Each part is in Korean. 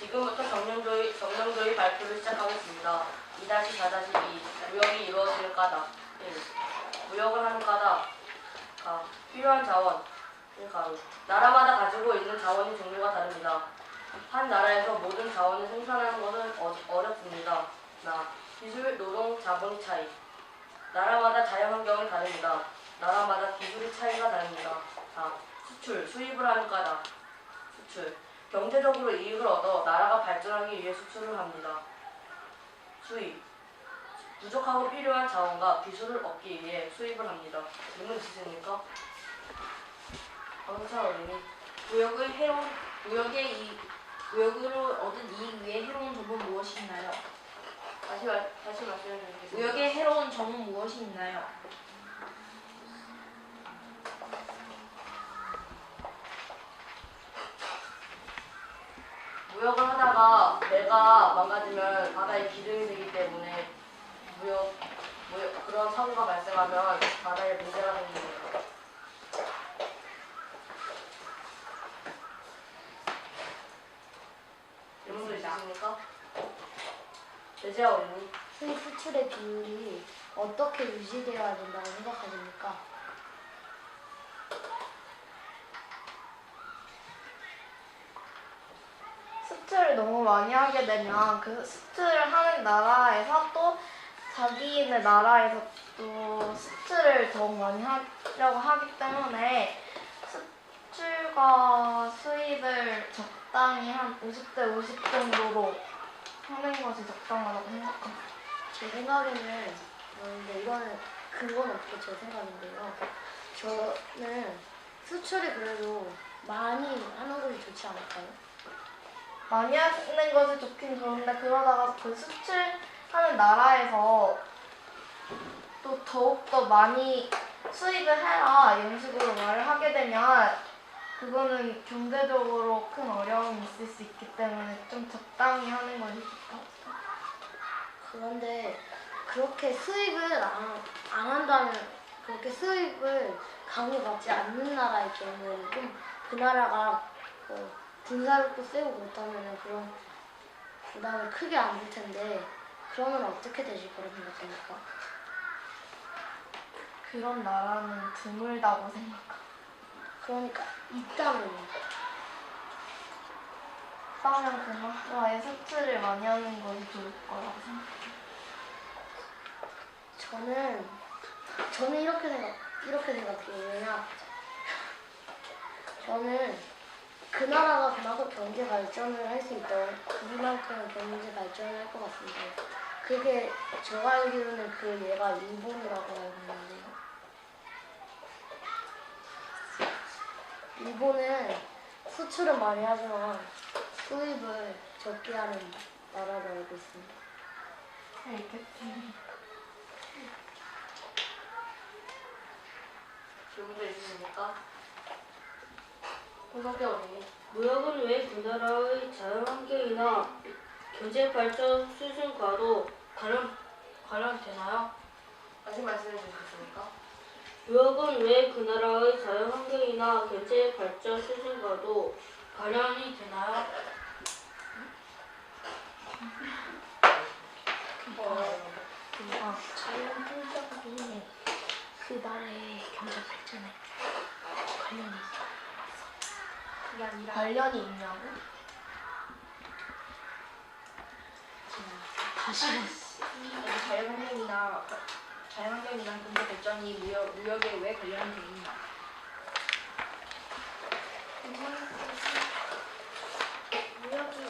지금부터 정령조의 발표를 시작하겠습니다. 2-4-2 무역이 이루어지는 까닭 1. 무역을 하는 까닭 필요한 자원 1가루 나라마다 가지고 있는 자원의 종류가 다릅니다. 한 나라에서 모든 자원을 생산하는 것은 어렵습니다. 기술, 노동, 자본의 차이 나라마다 자연환경이 다릅니다. 나라마다 기술의 차이가 다릅니다. 수출, 수입을 하는 까닭 수출 경제적으로 이익을 얻어 나라가 발전하기 위해 수출을 합니다. 수입 부족하고 필요한 자원과 기술을 얻기 위해 수입을 합니다. 질문 있으십니까? 황차 어린이 무역으로 얻은 이익 외에 해로운 점은 무엇이 있나요? 다시 말씀해 주시겠습니까? 무역의 해로운 점은 무엇이 있나요? 무역을 하다가 배가 망가지면 바다에 기름이 되기 때문에 그런 사고가 발생하면 바다에 문제가 생깁니다. 질문도 있으십니까? 제지아 어린이 수입 수출의 비율이 어떻게 유지되어야 된다고 생각하십니까? 수출을 너무 많이 하게 되면 그 수출을 하는 나라에서 또 자기네 나라에서 또 수출을 더 많이 하려고 하기 때문에 수출과 수입을 적당히 한 50대 50 정도로 하는 것이 적당하다고 생각합니다. 제 생각에는 근데 이거는 근거는 없고 제 생각인데요. 저는 수출이 그래도 많이 하는 것이 좋지 않을까요? 많이 하는 것이 좋긴 좋은데 그러다가 그 수출하는 나라에서 또 더욱더 많이 수입을 해라 이런 식으로 말을 하게 되면 그거는 경제적으로 큰 어려움이 있을 수 있기 때문에 좀 적당히 하는 것이 좋다고 생각합니다. 그런데 그렇게 수입을 안 한다면 그렇게 수입을 강요받지 않는 나라의 경우에는 좀 그 나라가 군사력도 세고 그렇다면 그런 부담을 크게 안 줄 텐데 그러면 어떻게 되실 거라고 생각합니까? 그런 나라는 드물다고 생각합니다. 그러니까 있다면요. 그러면 그 나라에 수출을 많이 하는 것이 좋을 거라고 생각해요. 저는 이렇게 생각해요. 왜냐? 저는 그 나라가 그만큼 경제 발전을 할 수 있다면 그만큼 경제 발전을 할 것 같습니다. 그게 제가 알기로는 그 얘가 일본이라고 알고 있는데요. 일본은 수출은 많이 하지만 수입을 적게 하는 나라로 알고 있습니다. 알겠지. 질문도 있으십니까? 홍석희 어린이 무역은 왜 그 나라의 자연환경이나 경제발전 수준과도 관련되나요? 다시 말씀해 주시겠습니까? 무역은 왜 그 나라의 자연환경이나 경제발전 수준과도 관련이 되나요? 자연 환경이 그 나라의 경제 발전에 관련이 있어요. 그게 아니라 관련이 있냐고? 다시 자연환경이나 경제 발전이 무역에 왜 관련이 되어 있나? 무역이 왜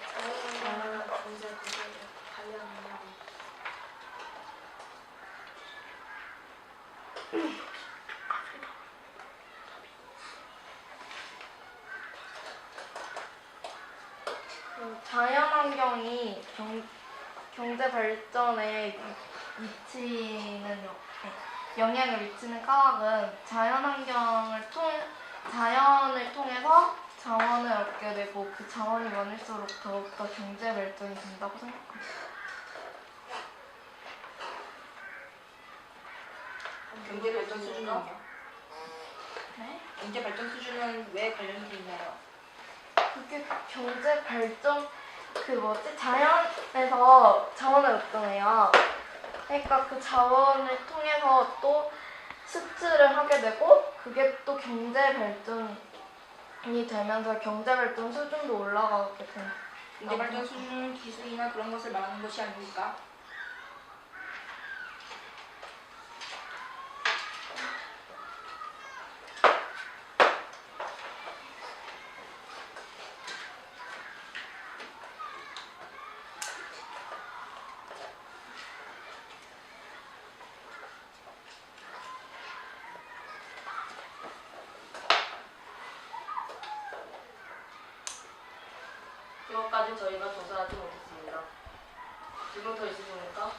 자연환경이나 경제 발전에 관련이 있냐고. 자연환경이 경제 발전에 영향을 미치는 까닭은 자연을 통해서 자원을 얻게 되고 그 자원이 많을수록 더욱더 경제 발전이 된다고 생각합니다. 경제 발전 수준은요? 네? 경제 발전 수준은 왜 관련이 있나요? 그게 경제 발전 그 뭐지 자연에서 자원을 얻어내요. 그러니까 그 자원을 통해서 또 수출을 하게 되고 그게 또 경제 발전이 되면서 경제 발전 수준도 올라가게 됩니다. 경제 발전 수준 기술이나 그런 것을 말하는 것이 아닙니까? 이것까지 저희가 조사하지 못했습니다. 질문 더 있으십니까?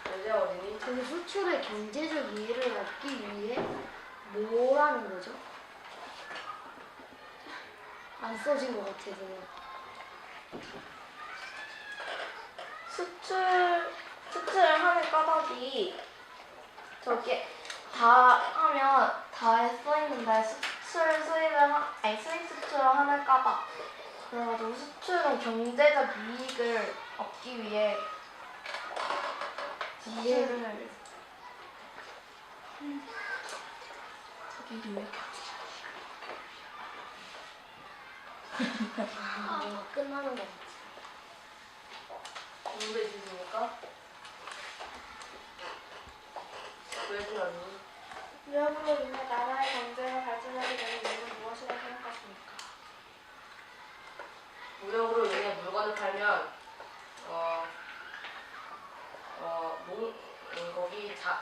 여자 어린이? 그 수출의 경제적 이해를 얻기 위해 뭐라는 거죠? 안 써진 것 같아서요. 수출을 하는 까닭이 저기 다 하면 다에 써 있는데 수입 수출을 하는 까닭. 그래가지고 수출은 경제적 이익을 얻기 위해 수출을 뭔가 끝나는 것 같아. 질문 더 있으십니까? 여자 어린이? 무역으로 인해 나라의 경제가 발전하게 되는 이유는 무엇이라고 생각하십니까? 무역으로 인해 물건을 팔면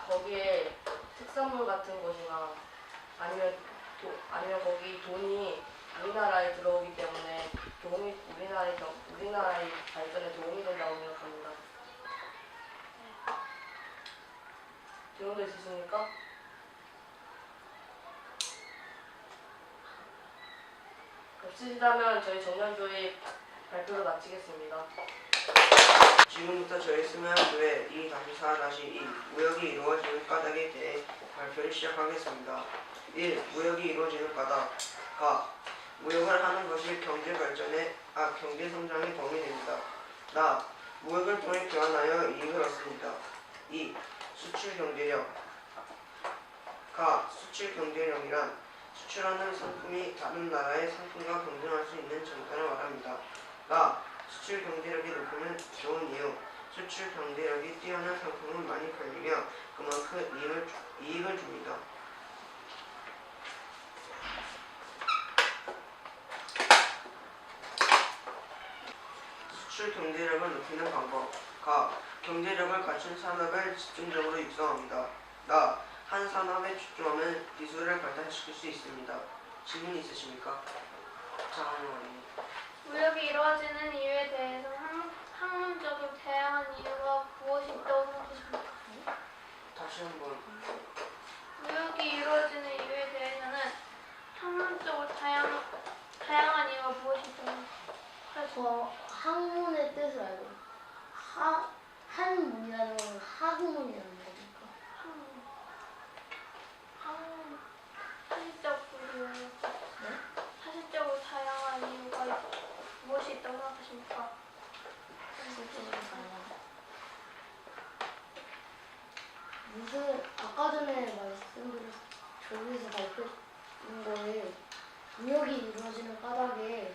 거기에 특산물 같은 것이나 아니면 거기 돈이 우리나라에 들어오기 때문에 우리나라의 발전에 도움이 된다고 생각합니다. 질문도 있으십니까? 없으시다면 저희 정년조의 발표를 마치겠습니다. 지금부터 저희 스며학교의 2-4-2 무역이 이루어지는 까닭에 대해 발표를 시작하겠습니다. 1. 무역이 이루어지는 까닭. 가. 무역을 하는 것이 경제 성장에 도움이 됩니다. 나. 무역을 통해 교환하여 이익을 얻습니다. 2. 수출 경제력. 가. 수출 경제력이란 수출하는 상품이 다른 나라의 상품과 경쟁할 수 있는 정도를 말합니다. 가. 수출 경제력이 높으면 좋은 이유. 수출 경제력이 뛰어난 상품은 많이 팔리며 그만큼 이익을 줍니다. 수출 경제력을 높이는 방법. 가. 경제력을 갖춘 산업을 집중적으로 육성합니다. 나. 한 산업에 집중하면 기술을 발달시킬 수 있습니다. 질문 있으십니까? 장관님. 무역이 이루어지는 이유에 대해서 학문적으로 다양한 이유가 무엇이 있다고 생각하십니까? 다시 한번. 무역이 이루어지는 이유에 대해서는 학문적으로 다양한 이유가 무엇이 있다고 생각하십니까? 학문의 뜻을 알고 한문이라는 건 학문이라는 겁니까? 사실적으로 다양한 이유가 무엇이 있다고 생각하십니까? 무슨 아까 전에 말씀드린 조리에서 발표한 거에 무역이 이루어지는 까닭에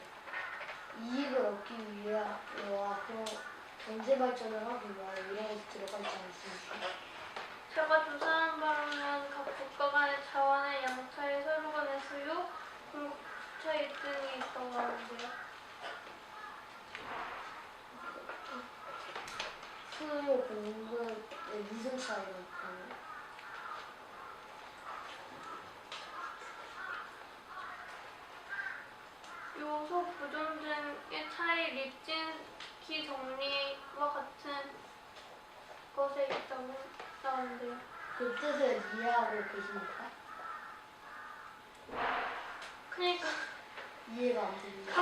이익을 얻기 위해와 그런 경제 발전을 하기 위하여 이런 것이 들어가 있지 않습니까? 제가 조사한 바로는 각 국가 간의 자원의 양 차이, 서로 간의 수요, 공급 차이 등이 있다고 하는데요. 수요 공급의 무슨 차이가 있다고요? 요소 보존 등의 차이, 립진기 정리와 같은 것에 있다고 나오는데요. 그 뜻을 이해하고 계십니까? 그러니까 이해가 안 됩니다. 각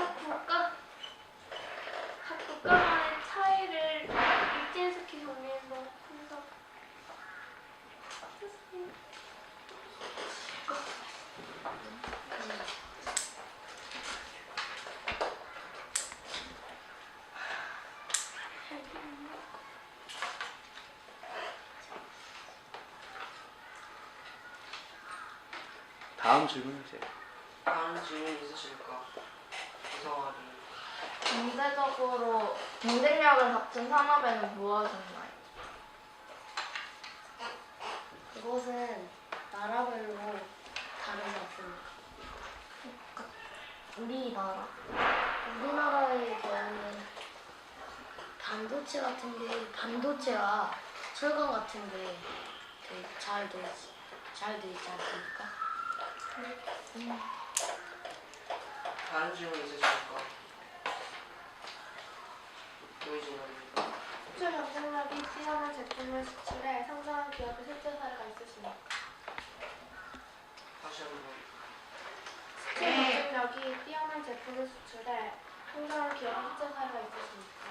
국가 간의 차이를 립진스키 정리해서 해서 다음 질문하세요. 다른 질문 있으십니까? 구성하기. 경제적으로 경쟁력을 갖춘 산업에는 무엇이 있나요? 그것은 나라별로 다르지 않습니까? 우리나라. 우리나라의 경우는 반도체 같은 게, 반도체와 철강 같은 게 되게 잘 돼 있지 않습니까? 다른 질문 있으십니까? 보이시나요? 수출 경쟁력이 뛰어난 제품을 수출해 성장한 기업의 실제 사례가 있으십니까? 다시 한번. 수출 경쟁력이 뛰어난 제품을 수출해 성장한 기업의 실제 사례가 있으십니까?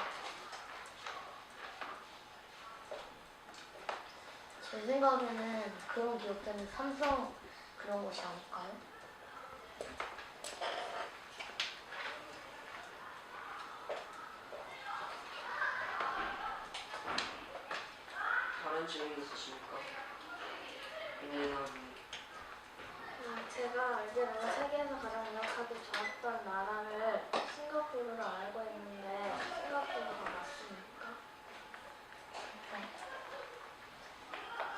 제 생각에는 그런 기업들은 삼성 그런 것이 아닐까요? 다른 질문 있으십니까? 윤민아님. 제가 알기로는 세계에서 가장 연락하기 좋았던 나라를 싱가포르로 알고 있는데 싱가포르가 맞습니까?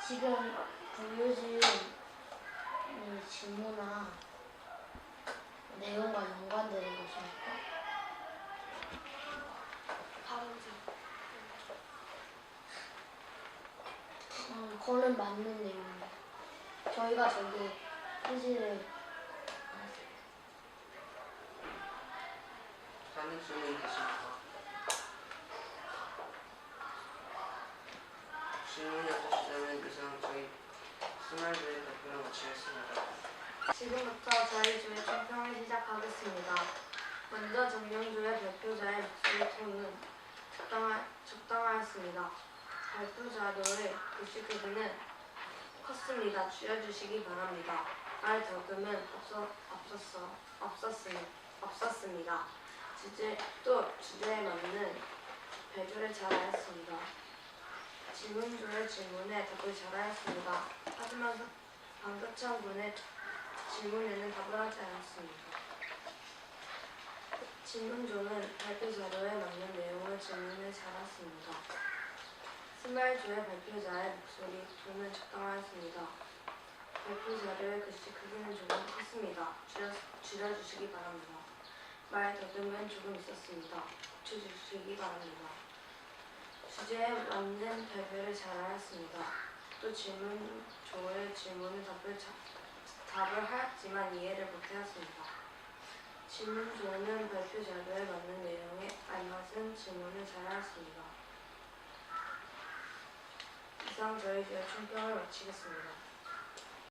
지금 보여준 이 질문과 내용과 연관되는 것입니까? 다른 질문. 그거는 맞는 내용입니다. 저희가 저기 표시를 다른 질문 있으십니까? 질문이 없으시다면 이상 저희 스마일조의 발표를 마치겠습니다. 지금부터 저희 조의 총평을 시작하겠습니다. 먼저 정명조의 발표자의 목소리 톤은 적당하였습니다. 발표자료의 글씨 크기는 컸습니다. 줄여주시기 바랍니다. 말 더듬은 없었습니다. 주제에 맞는 배조를 잘하였습니다. 질문조의 질문에 답을 잘하였습니다. 하지만 방교창 군의 질문에는 답을 하지 않았습니다. 질문조는 발표자료에 맞는 내용의 질문을 잘했습니다. 스마일조의 발표자의 목소리 톤은 적당하였습니다. 발표자료의 글씨 크기는 조금 컸습니다. 줄여주시기 바랍니다. 말 더듬은 조금 있었습니다. 붙여주시기 바랍니다. 주제에 맞는 발표를 잘하였습니다. 또 질문조의 질문에 답을 하였지만 이해를 못하였습니다. 질문조는 발표 자료에 맞는 내용에 알맞은 질문을 잘하였습니다. 이상 저희 조의 총평을 마치겠습니다.